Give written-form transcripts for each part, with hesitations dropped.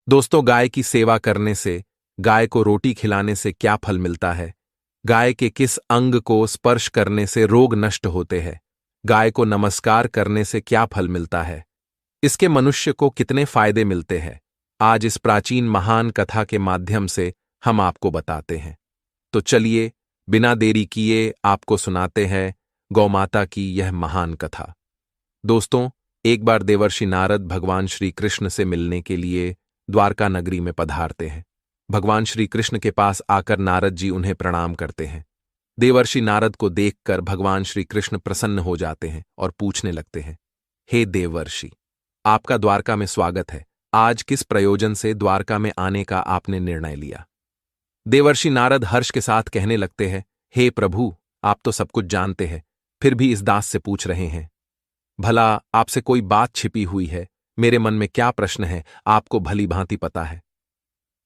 दोस्तों, गाय की सेवा करने से, गाय को रोटी खिलाने से क्या फल मिलता है? गाय के किस अंग को स्पर्श करने से रोग नष्ट होते हैं? गाय को नमस्कार करने से क्या फल मिलता है? इसके मनुष्य को कितने फायदे मिलते हैं? आज इस प्राचीन महान कथा के माध्यम से हम आपको बताते हैं। तो चलिए, बिना देरी किए आपको सुनाते हैं गौमाता की यह महान कथा। दोस्तों, एक बार देवर्षि नारद भगवान श्री कृष्ण से मिलने के लिए द्वारका नगरी में पधारते हैं। भगवान श्री कृष्ण के पास आकर नारद जी उन्हें प्रणाम करते हैं। देवर्षि नारद को देखकर भगवान श्री कृष्ण प्रसन्न हो जाते हैं और पूछने लगते हैं, हे देवर्षि, आपका द्वारका में स्वागत है। आज किस प्रयोजन से द्वारका में आने का आपने निर्णय लिया? देवर्षि नारद हर्ष के साथ कहने लगते हैं, हे प्रभु, आप तो सब कुछ जानते हैं, फिर भी इस दास से पूछ रहे हैं। भला आपसे कोई बात छिपी हुई है? मेरे मन में क्या प्रश्न है, आपको भली भांति पता है।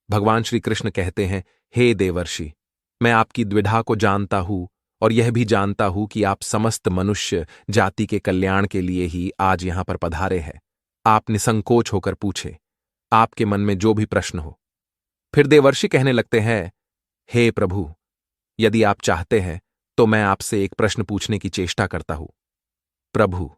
भगवान श्री कृष्ण कहते हैं, हे देवर्षि, मैं आपकी द्विधा को जानता हूं और यह भी जानता हूं कि आप समस्त मनुष्य जाति के कल्याण के लिए ही आज यहां पर पधारे हैं। आप निसंकोच होकर पूछे, आपके मन में जो भी प्रश्न हो। फिर देवर्षि कहने लगते हैं, हे प्रभु, यदि आप चाहते हैं तो मैं आपसे एक प्रश्न पूछने की चेष्टा करता हूं। प्रभु,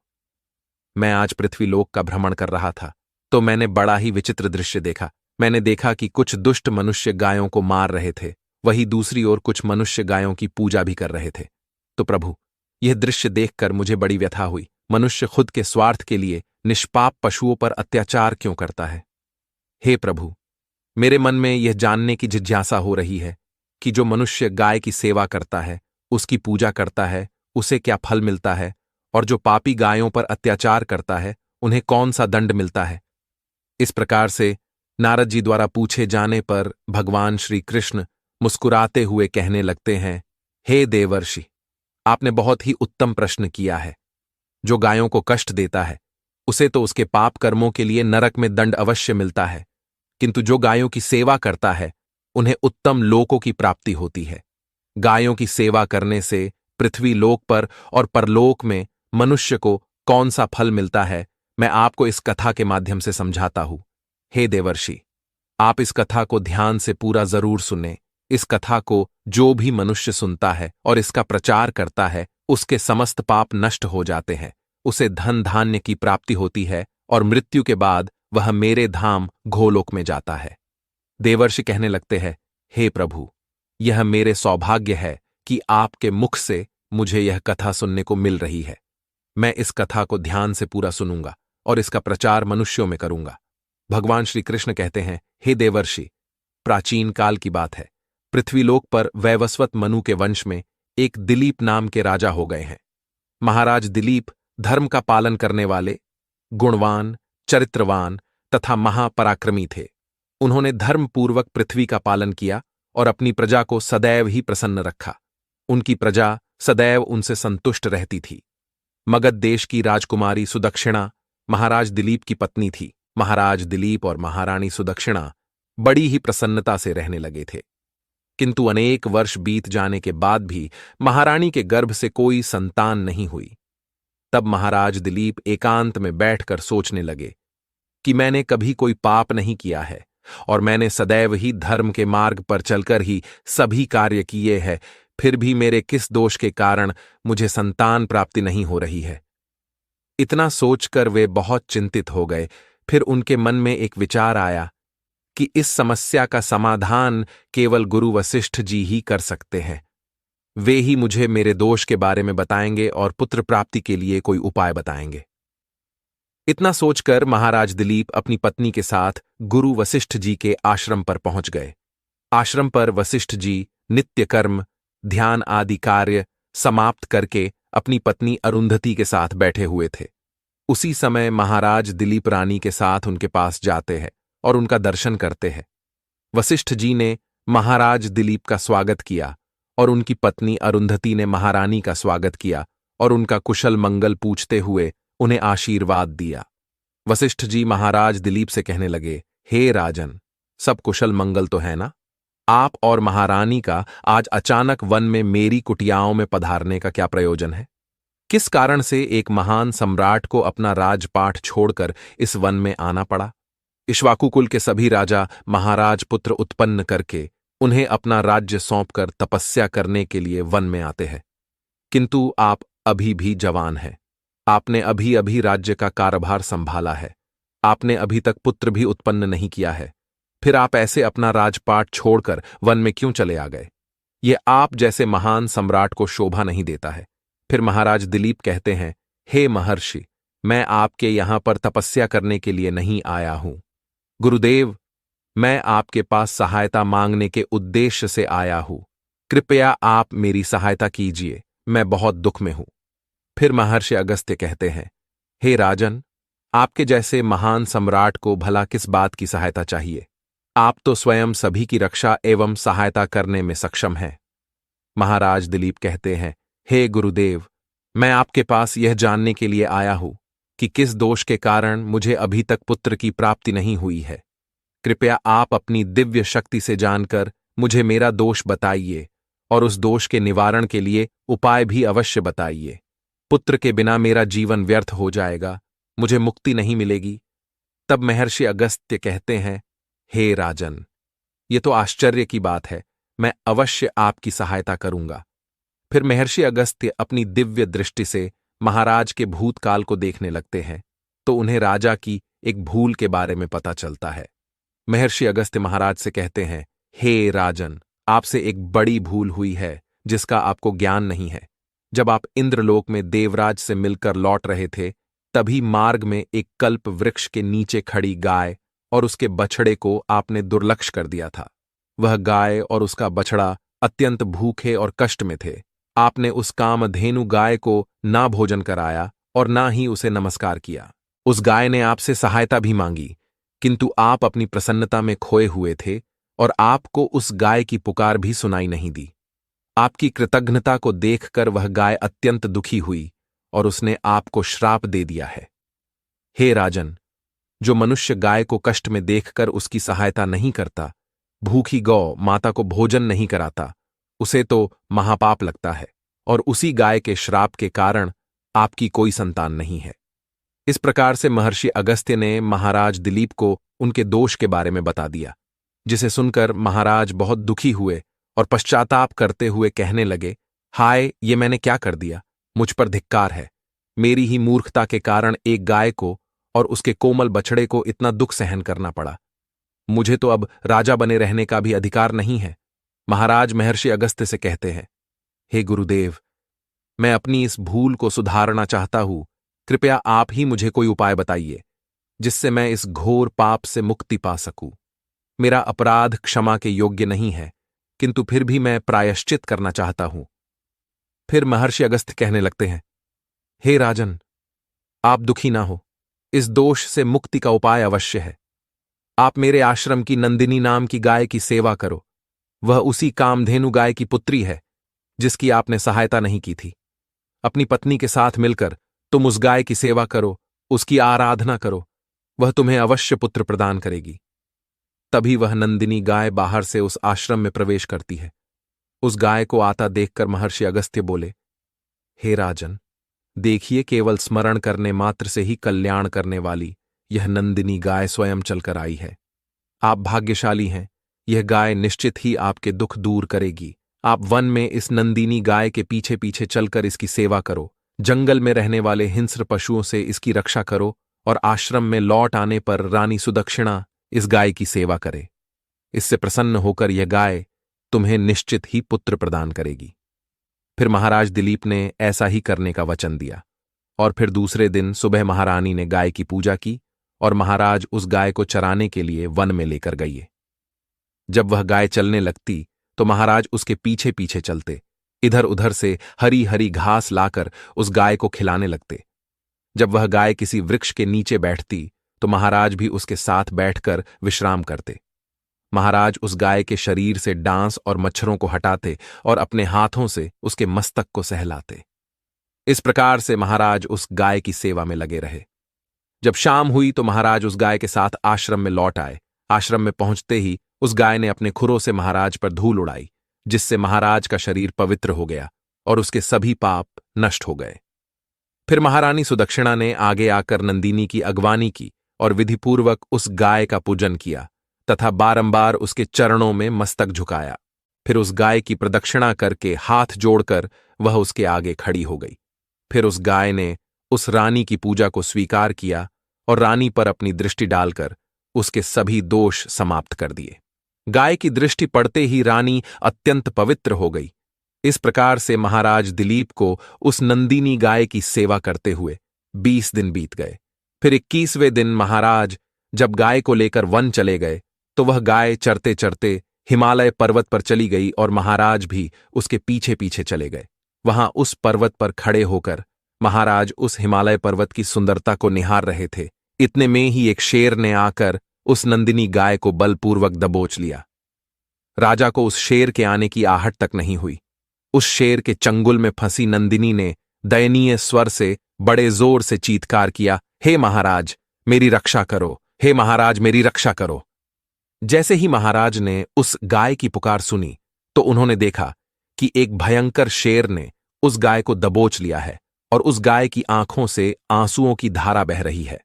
मैं आज पृथ्वीलोक का भ्रमण कर रहा था तो मैंने बड़ा ही विचित्र दृश्य देखा। मैंने देखा कि कुछ दुष्ट मनुष्य गायों को मार रहे थे, वहीं दूसरी ओर कुछ मनुष्य गायों की पूजा भी कर रहे थे। तो प्रभु, यह दृश्य देखकर मुझे बड़ी व्यथा हुई। मनुष्य खुद के स्वार्थ के लिए निष्पाप पशुओं पर अत्याचार क्यों करता है? हे प्रभु, मेरे मन में यह जानने की जिज्ञासा हो रही है कि जो मनुष्य गाय की सेवा करता है, उसकी पूजा करता है, उसे क्या फल मिलता है, और जो पापी गायों पर अत्याचार करता है, उन्हें कौन सा दंड मिलता है। इस प्रकार से नारद जी द्वारा पूछे जाने पर भगवान श्री कृष्ण मुस्कुराते हुए कहने लगते हैं, हे देवर्षि, आपने बहुत ही उत्तम प्रश्न किया है। जो गायों को कष्ट देता है, उसे तो उसके पाप कर्मों के लिए नरक में दंड अवश्य मिलता है, किंतु जो गायों की सेवा करता है, उन्हें उत्तम लोकों की प्राप्ति होती है। गायों की सेवा करने से पृथ्वी लोक पर और परलोक में मनुष्य को कौन सा फल मिलता है, मैं आपको इस कथा के माध्यम से समझाता हूं। हे देवर्षि, आप इस कथा को ध्यान से पूरा जरूर सुने। इस कथा को जो भी मनुष्य सुनता है और इसका प्रचार करता है, उसके समस्त पाप नष्ट हो जाते हैं, उसे धन धान्य की प्राप्ति होती है और मृत्यु के बाद वह मेरे धाम गोलोक में जाता है। देवर्षि कहने लगते हैं, हे प्रभु, यह मेरे सौभाग्य है कि आपके मुख से मुझे यह कथा सुनने को मिल रही है। मैं इस कथा को ध्यान से पूरा सुनूंगा और इसका प्रचार मनुष्यों में करूंगा। भगवान श्री कृष्ण कहते हैं, हे देवर्षि, प्राचीन काल की बात है। पृथ्वीलोक पर वैवस्वत मनु के वंश में एक दिलीप नाम के राजा हो गए हैं। महाराज दिलीप धर्म का पालन करने वाले, गुणवान, चरित्रवान तथा महापराक्रमी थे। उन्होंने धर्मपूर्वक पृथ्वी का पालन किया और अपनी प्रजा को सदैव ही प्रसन्न रखा। उनकी प्रजा सदैव उनसे संतुष्ट रहती थी। मगध देश की राजकुमारी सुदक्षिणा महाराज दिलीप की पत्नी थी। महाराज दिलीप और महारानी सुदक्षिणा बड़ी ही प्रसन्नता से रहने लगे थे, किंतु अनेक वर्ष बीत जाने के बाद भी महारानी के गर्भ से कोई संतान नहीं हुई। तब महाराज दिलीप एकांत में बैठकर सोचने लगे कि मैंने कभी कोई पाप नहीं किया है और मैंने सदैव ही धर्म के मार्ग पर चलकर ही सभी कार्य किए हैं, फिर भी मेरे किस दोष के कारण मुझे संतान प्राप्ति नहीं हो रही है। इतना सोचकर वे बहुत चिंतित हो गए। फिर उनके मन में एक विचार आया कि इस समस्या का समाधान केवल गुरु वशिष्ठ जी ही कर सकते हैं। वे ही मुझे मेरे दोष के बारे में बताएंगे और पुत्र प्राप्ति के लिए कोई उपाय बताएंगे। इतना सोचकर महाराज दिलीप अपनी पत्नी के साथ गुरु वशिष्ठ जी के आश्रम पर पहुंच गए। आश्रम पर वशिष्ठ जी नित्य कर्म, ध्यान आदि कार्य समाप्त करके अपनी पत्नी अरुंधति के साथ बैठे हुए थे। उसी समय महाराज दिलीप रानी के साथ उनके पास जाते हैं और उनका दर्शन करते हैं। वशिष्ठ जी ने महाराज दिलीप का स्वागत किया और उनकी पत्नी अरुंधति ने महारानी का स्वागत किया और उनका कुशल मंगल पूछते हुए उन्हें आशीर्वाद दिया। वशिष्ठ जी महाराज दिलीप से कहने लगे, हे राजन, सब कुशल मंगल तो है ना? आप और महारानी का आज अचानक वन में मेरी कुटियाओं में पधारने का क्या प्रयोजन है? किस कारण से एक महान सम्राट को अपना राजपाट छोड़कर इस वन में आना पड़ा? इक्ष्वाकु कुल के सभी राजा महाराज पुत्र उत्पन्न करके उन्हें अपना राज्य सौंपकर तपस्या करने के लिए वन में आते हैं। किंतु आप अभी भी जवान हैं। आपने अभी अभी राज्य का कार्यभार संभाला है। आपने अभी तक पुत्र भी उत्पन्न नहीं किया है। फिर आप ऐसे अपना राजपाट छोड़कर वन में क्यों चले आ गए? ये आप जैसे महान सम्राट को शोभा नहीं देता है। फिर महाराज दिलीप कहते हैं, हे महर्षि, मैं आपके यहां पर तपस्या करने के लिए नहीं आया हूं। गुरुदेव, मैं आपके पास सहायता मांगने के उद्देश्य से आया हूं। कृपया आप मेरी सहायता कीजिए, मैं बहुत दुख में हूं। फिर महर्षि अगस्त्य कहते हैं, हे राजन, आपके जैसे महान सम्राट को भला किस बात की सहायता चाहिए? आप तो स्वयं सभी की रक्षा एवं सहायता करने में सक्षम हैं। महाराज दिलीप कहते हैं, हे गुरुदेव, मैं आपके पास यह जानने के लिए आया हूं कि किस दोष के कारण मुझे अभी तक पुत्र की प्राप्ति नहीं हुई है। कृपया आप अपनी दिव्य शक्ति से जानकर मुझे मेरा दोष बताइए और उस दोष के निवारण के लिए उपाय भी अवश्य बताइए। पुत्र के बिना मेरा जीवन व्यर्थ हो जाएगा, मुझे मुक्ति नहीं मिलेगी। तब महर्षि अगस्त्य कहते हैं, हे राजन, ये तो आश्चर्य की बात है, मैं अवश्य आपकी सहायता करूंगा। फिर महर्षि अगस्त्य अपनी दिव्य दृष्टि से महाराज के भूतकाल को देखने लगते हैं, तो उन्हें राजा की एक भूल के बारे में पता चलता है। महर्षि अगस्त्य महाराज से कहते हैं, हे राजन, आपसे एक बड़ी भूल हुई है जिसका आपको ज्ञान नहीं है। जब आप इंद्रलोक में देवराज से मिलकर लौट रहे थे, तभी मार्ग में एक कल्प वृक्ष के नीचे खड़ी गाय और उसके बछड़े को आपने दुर्लक्ष्य कर दिया था। वह गाय और उसका बछड़ा अत्यंत भूखे और कष्ट में थे। आपने उस कामधेनु गाय को ना भोजन कराया और ना ही उसे नमस्कार किया। उस गाय ने आपसे सहायता भी मांगी, किंतु आप अपनी प्रसन्नता में खोए हुए थे और आपको उस गाय की पुकार भी सुनाई नहीं दी। आपकी कृतज्ञता को देखकर वह गाय अत्यंत दुखी हुई और उसने आपको श्राप दे दिया है। हे राजन, जो मनुष्य गाय को कष्ट में देखकर उसकी सहायता नहीं करता, भूखी गौ माता को भोजन नहीं कराता, उसे तो महापाप लगता है और उसी गाय के श्राप के कारण आपकी कोई संतान नहीं है। इस प्रकार से महर्षि अगस्त्य ने महाराज दिलीप को उनके दोष के बारे में बता दिया, जिसे सुनकर महाराज बहुत दुखी हुए और पश्चाताप करते हुए कहने लगे, हाय, ये मैंने क्या कर दिया? मुझ पर धिक्कार है। मेरी ही मूर्खता के कारण एक गाय को और उसके कोमल बछड़े को इतना दुख सहन करना पड़ा। मुझे तो अब राजा बने रहने का भी अधिकार नहीं है। महाराज महर्षि अगस्त्य से कहते हैं, हे गुरुदेव, मैं अपनी इस भूल को सुधारना चाहता हूं। कृपया आप ही मुझे कोई उपाय बताइए जिससे मैं इस घोर पाप से मुक्ति पा सकूं। मेरा अपराध क्षमा के योग्य नहीं है, किंतु फिर भी मैं प्रायश्चित करना चाहता हूं। फिर महर्षि अगस्त्य कहने लगते हैं, हे राजन, आप दुखी ना हो, इस दोष से मुक्ति का उपाय अवश्य है। आप मेरे आश्रम की नंदिनी नाम की गाय की सेवा करो। वह उसी कामधेनु गाय की पुत्री है जिसकी आपने सहायता नहीं की थी। अपनी पत्नी के साथ मिलकर तुम उस गाय की सेवा करो, उसकी आराधना करो, वह तुम्हें अवश्य पुत्र प्रदान करेगी। तभी वह नंदिनी गाय बाहर से उस आश्रम में प्रवेश करती है। उस गाय को आता देखकर महर्षि अगस्त्य बोले, हे राजन, देखिए, केवल स्मरण करने मात्र से ही कल्याण करने वाली यह नंदिनी गाय स्वयं चलकर आई है। आप भाग्यशाली हैं, यह गाय निश्चित ही आपके दुख दूर करेगी। आप वन में इस नंदिनी गाय के पीछे पीछे चलकर इसकी सेवा करो, जंगल में रहने वाले हिंस्र पशुओं से इसकी रक्षा करो और आश्रम में लौट आने पर रानी सुदक्षिणा इस गाय की सेवा करे। इससे प्रसन्न होकर यह गाय तुम्हें निश्चित ही पुत्र प्रदान करेगी। फिर महाराज दिलीप ने ऐसा ही करने का वचन दिया और फिर दूसरे दिन सुबह महारानी ने गाय की पूजा की और महाराज उस गाय को चराने के लिए वन में लेकर गए। जब वह गाय चलने लगती तो महाराज उसके पीछे पीछे चलते, इधर उधर से हरी हरी घास लाकर उस गाय को खिलाने लगते। जब वह गाय किसी वृक्ष के नीचे बैठती तो महाराज भी उसके साथ बैठकर विश्राम करते। महाराज उस गाय के शरीर से डांस और मच्छरों को हटाते और अपने हाथों से उसके मस्तक को सहलाते। इस प्रकार से महाराज उस गाय की सेवा में लगे रहे। जब शाम हुई तो महाराज उस गाय के साथ आश्रम में लौट आए। आश्रम में पहुंचते ही उस गाय ने अपने खुरों से महाराज पर धूल उड़ाई, जिससे महाराज का शरीर पवित्र हो गया और उसके सभी पाप नष्ट हो गए। फिर महारानी सुदक्षिणा ने आगे आकर नंदिनी की अगवानी की और विधिपूर्वक उस गाय का पूजन किया तथा बारंबार उसके चरणों में मस्तक झुकाया। फिर उस गाय की प्रदक्षिणा करके हाथ जोड़कर वह उसके आगे खड़ी हो गई। फिर उस गाय ने उस रानी की पूजा को स्वीकार किया और रानी पर अपनी दृष्टि डालकर उसके सभी दोष समाप्त कर दिए। गाय की दृष्टि पड़ते ही रानी अत्यंत पवित्र हो गई। इस प्रकार से महाराज दिलीप को उस नंदिनी गाय की सेवा करते हुए 20 दिन बीत गए। फिर 21वें दिन महाराज जब गाय को लेकर वन चले गए तो वह गाय चरते चरते हिमालय पर्वत पर चली गई और महाराज भी उसके पीछे पीछे चले गए। वहां उस पर्वत पर खड़े होकर महाराज उस हिमालय पर्वत की सुंदरता को निहार रहे थे। इतने में ही एक शेर ने आकर उस नंदिनी गाय को बलपूर्वक दबोच लिया। राजा को उस शेर के आने की आहट तक नहीं हुई। उस शेर के चंगुल में फंसी नंदिनी ने दयनीय स्वर से बड़े जोर से चीत्कार किया, हे महाराज मेरी रक्षा करो, हे महाराज मेरी रक्षा करो। जैसे ही महाराज ने उस गाय की पुकार सुनी तो उन्होंने देखा कि एक भयंकर शेर ने उस गाय को दबोच लिया है और उस गाय की आंखों से आंसुओं की धारा बह रही है,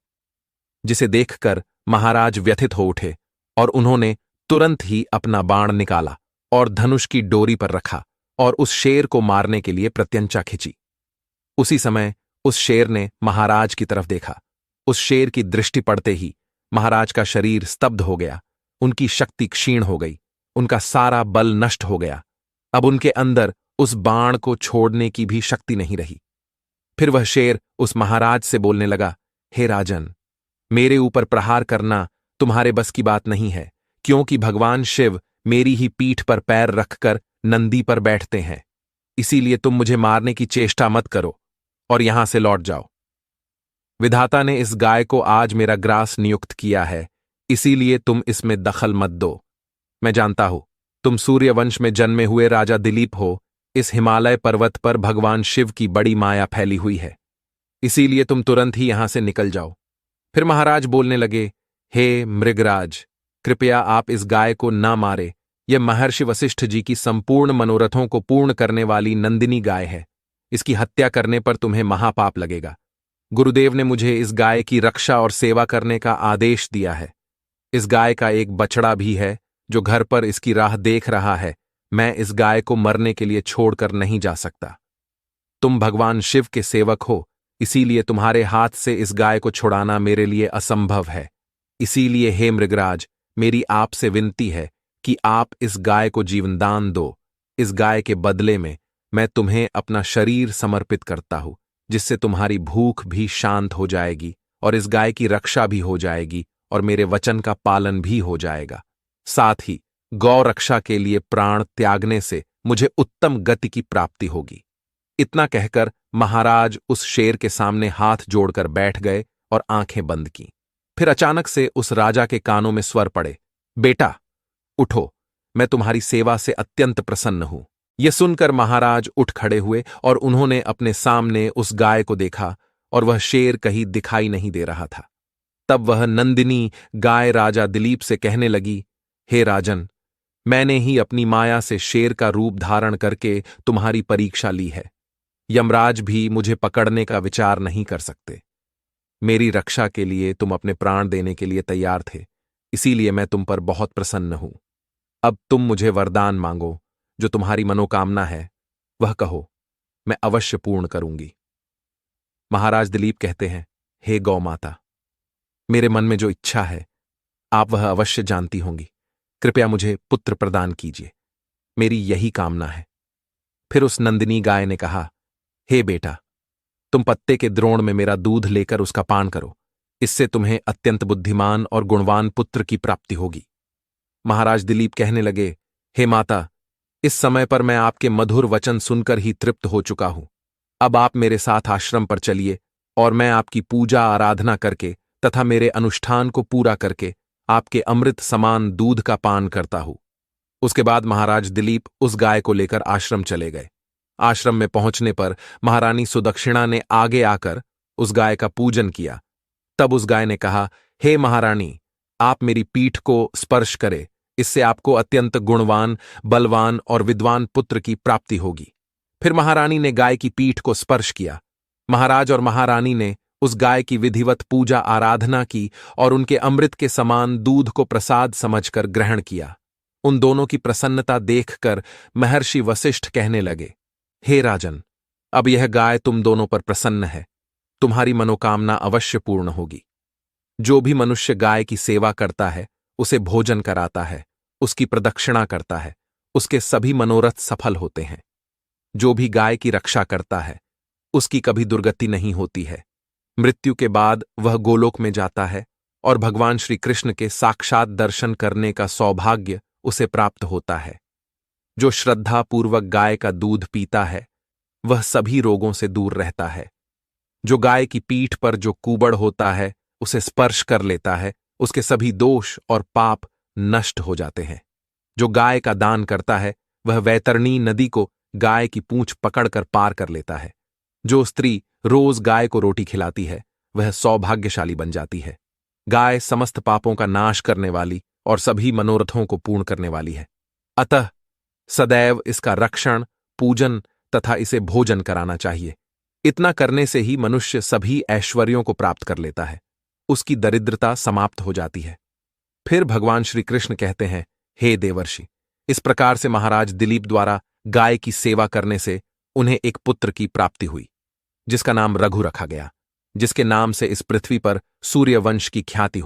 जिसे देखकर महाराज व्यथित हो उठे और उन्होंने तुरंत ही अपना बाण निकाला और धनुष की डोरी पर रखा और उस शेर को मारने के लिए प्रत्यंचा खिंची। उसी समय उस शेर ने महाराज की तरफ देखा। उस शेर की दृष्टि पड़ते ही महाराज का शरीर स्तब्ध हो गया, उनकी शक्ति क्षीण हो गई, उनका सारा बल नष्ट हो गया। अब उनके अंदर उस बाण को छोड़ने की भी शक्ति नहीं रही। फिर वह शेर उस महाराज से बोलने लगा, हे राजन, मेरे ऊपर प्रहार करना तुम्हारे बस की बात नहीं है, क्योंकि भगवान शिव मेरी ही पीठ पर पैर रखकर नंदी पर बैठते हैं। इसीलिए तुम मुझे मारने की चेष्टा मत करो और यहां से लौट जाओ। विधाता ने इस गाय को आज मेरा ग्रास नियुक्त किया है, इसीलिए तुम इसमें दखल मत दो। मैं जानता हूं तुम सूर्यवंश में जन्मे हुए राजा दिलीप हो। इस हिमालय पर्वत पर भगवान शिव की बड़ी माया फैली हुई है, इसीलिए तुम तुरंत ही यहां से निकल जाओ। फिर महाराज बोलने लगे, हे मृगराज, कृपया आप इस गाय को ना मारे। यह महर्षि वशिष्ठ जी की संपूर्ण मनोरथों को पूर्ण करने वाली नंदिनी गाय है। इसकी हत्या करने पर तुम्हें महापाप लगेगा। गुरुदेव ने मुझे इस गाय की रक्षा और सेवा करने का आदेश दिया है। इस गाय का एक बछड़ा भी है जो घर पर इसकी राह देख रहा है। मैं इस गाय को मरने के लिए छोड़कर नहीं जा सकता। तुम भगवान शिव के सेवक हो, इसीलिए तुम्हारे हाथ से इस गाय को छुड़ाना मेरे लिए असंभव है। इसीलिए हे मृगराज, मेरी आपसे विनती है कि आप इस गाय को जीवनदान दो। इस गाय के बदले में मैं तुम्हें अपना शरीर समर्पित करता हूं, जिससे तुम्हारी भूख भी शांत हो जाएगी और इस गाय की रक्षा भी हो जाएगी और मेरे वचन का पालन भी हो जाएगा। साथ ही गौ रक्षा के लिए प्राण त्यागने से मुझे उत्तम गति की प्राप्ति होगी। इतना कहकर महाराज उस शेर के सामने हाथ जोड़कर बैठ गए और आंखें बंद की। फिर अचानक से उस राजा के कानों में स्वर पड़े, बेटा उठो, मैं तुम्हारी सेवा से अत्यंत प्रसन्न हूं। यह सुनकर महाराज उठ खड़े हुए और उन्होंने अपने सामने उस गाय को देखा और वह शेर कहीं दिखाई नहीं दे रहा था। तब वह नंदिनी गाय राजा दिलीप से कहने लगी, हे राजन, मैंने ही अपनी माया से शेर का रूप धारण करके तुम्हारी परीक्षा ली है। यमराज भी मुझे पकड़ने का विचार नहीं कर सकते। मेरी रक्षा के लिए तुम अपने प्राण देने के लिए तैयार थे, इसीलिए मैं तुम पर बहुत प्रसन्न हूं। अब तुम मुझे वरदान मांगो, जो तुम्हारी मनोकामना है वह कहो, मैं अवश्य पूर्ण करूंगी। महाराज दिलीप कहते हैं, हे गौ माता, मेरे मन में जो इच्छा है आप वह अवश्य जानती होंगी। कृपया मुझे पुत्र प्रदान कीजिए, मेरी यही कामना है। फिर उस नंदिनी गाय ने कहा, हे बेटा, तुम पत्ते के द्रोण में मेरा दूध लेकर उसका पान करो, इससे तुम्हें अत्यंत बुद्धिमान और गुणवान पुत्र की प्राप्ति होगी। महाराज दिलीप कहने लगे, हे माता, इस समय पर मैं आपके मधुर वचन सुनकर ही तृप्त हो चुका हूं। अब आप मेरे साथ आश्रम पर चलिए और मैं आपकी पूजा आराधना करके तथा मेरे अनुष्ठान को पूरा करके आपके अमृत समान दूध का पान करता हूं। उसके बाद महाराज दिलीप उस गाय को लेकर आश्रम चले गए। आश्रम में पहुंचने पर महारानी सुदक्षिणा ने आगे आकर उस गाय का पूजन किया। तब उस गाय ने कहा, हे महारानी, आप मेरी पीठ को स्पर्श करें, इससे आपको अत्यंत गुणवान, बलवान और विद्वान पुत्र की प्राप्ति होगी। फिर महारानी ने गाय की पीठ को स्पर्श किया। महाराज और महारानी ने उस गाय की विधिवत पूजा आराधना की और उनके अमृत के समान दूध को प्रसाद समझकर ग्रहण किया। उन दोनों की प्रसन्नता देखकर महर्षि वशिष्ठ कहने लगे, हे राजन, अब यह गाय तुम दोनों पर प्रसन्न है, तुम्हारी मनोकामना अवश्य पूर्ण होगी। जो भी मनुष्य गाय की सेवा करता है, उसे भोजन कराता है, उसकी प्रदक्षिणा करता है, उसके सभी मनोरथ सफल होते हैं। जो भी गाय की रक्षा करता है, उसकी कभी दुर्गति नहीं होती है। मृत्यु के बाद वह गोलोक में जाता है और भगवान श्री कृष्ण के साक्षात दर्शन करने का सौभाग्य उसे प्राप्त होता है। जो श्रद्धापूर्वक गाय का दूध पीता है, वह सभी रोगों से दूर रहता है। जो गाय की पीठ पर जो कूबड़ होता है, उसे स्पर्श कर लेता है, उसके सभी दोष और पाप नष्ट हो जाते हैं। जो गाय का दान करता है, वह वैतरणी नदी को गाय की पूंछ पकड़कर पार कर लेता है। जो स्त्री रोज गाय को रोटी खिलाती है, वह सौभाग्यशाली बन जाती है। गाय समस्त पापों का नाश करने वाली और सभी मनोरथों को पूर्ण करने वाली है। अतः सदैव इसका रक्षण, पूजन तथा इसे भोजन कराना चाहिए। इतना करने से ही मनुष्य सभी ऐश्वर्यों को प्राप्त कर लेता है, उसकी दरिद्रता समाप्त हो जाती है। फिर भगवान श्री कृष्ण कहते हैं, हे देवर्षि, इस प्रकार से महाराज दिलीप द्वारा गाय की सेवा करने से उन्हें एक पुत्र की प्राप्ति हुई, जिसका नाम रघु रखा गया, जिसके नाम से इस पृथ्वी पर सूर्यवंश की ख्याति